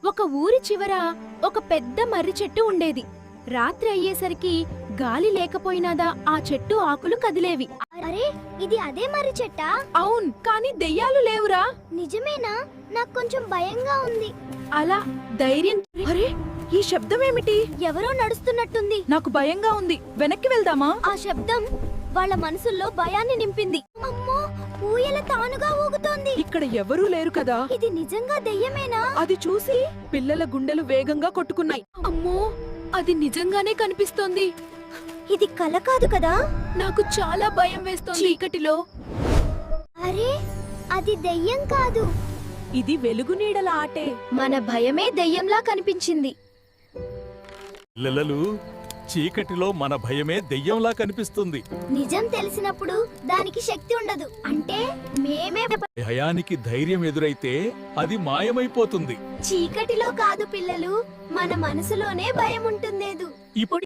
ఒక ఊరి చివర ఒక పెద్ద మర్రి చెట్టు ఉండేది. రాత్రి అయ్యేసరికి గాలి లేకపోయినాదా ఆ చెట్టు ఆకులు కదిలేవి. అరే, ఇది అదే మర్రి చెట్టా? అవును, కానీ దెయ్యాలు లేవురా. నిజమేనా? నాకు కొంచెం భయంగా ఉంది. అలా ధైర్యం. అరే, ఈ శబ్దమేమిటి? ఎవరో నడుస్తున్నట్టుంది. నాకు భయంగా ఉంది. వెనక్కి వెళ్దామా? ఆ శబ్దం వాళ్ళ మనసుల్లో భయాన్ని నింపింది. అమ్మో, ఊయల తానుగా ఊగుతోంది. ఇక్కడ ఎవరూ లేరు కదా. ఇది నిజంగా దెయ్యమేనా? అది చూసి పిల్లల గుండెలు వేగంగా కొట్టుకున్నాయి. అమ్మో, అది నిజంగానే కనిపిస్తోంది. ఇది కల కాదు కదా? నాకు చాలా భయం వేస్తోంది చీకటిలో. అరే, అది దెయ్యం కాదు. ఇది వెలుగు నీడల ఆటే. మన భయమే దెయ్యంలా కనిపించింది. పిల్లలు, చీకటిలో మన భయమే దెయ్యంలా కనిపిస్తుంది. నిజం తెలిసినప్పుడు దానికి శక్తి ఉండదు. అంటే మేమే భయానికి ధైర్యం ఎదురైతే అది మాయమైపోతుంది. చీకటిలో కాదు పిల్లలు, మన మనసులోనే భయం ఉంటుందేదు. ఇప్పుడు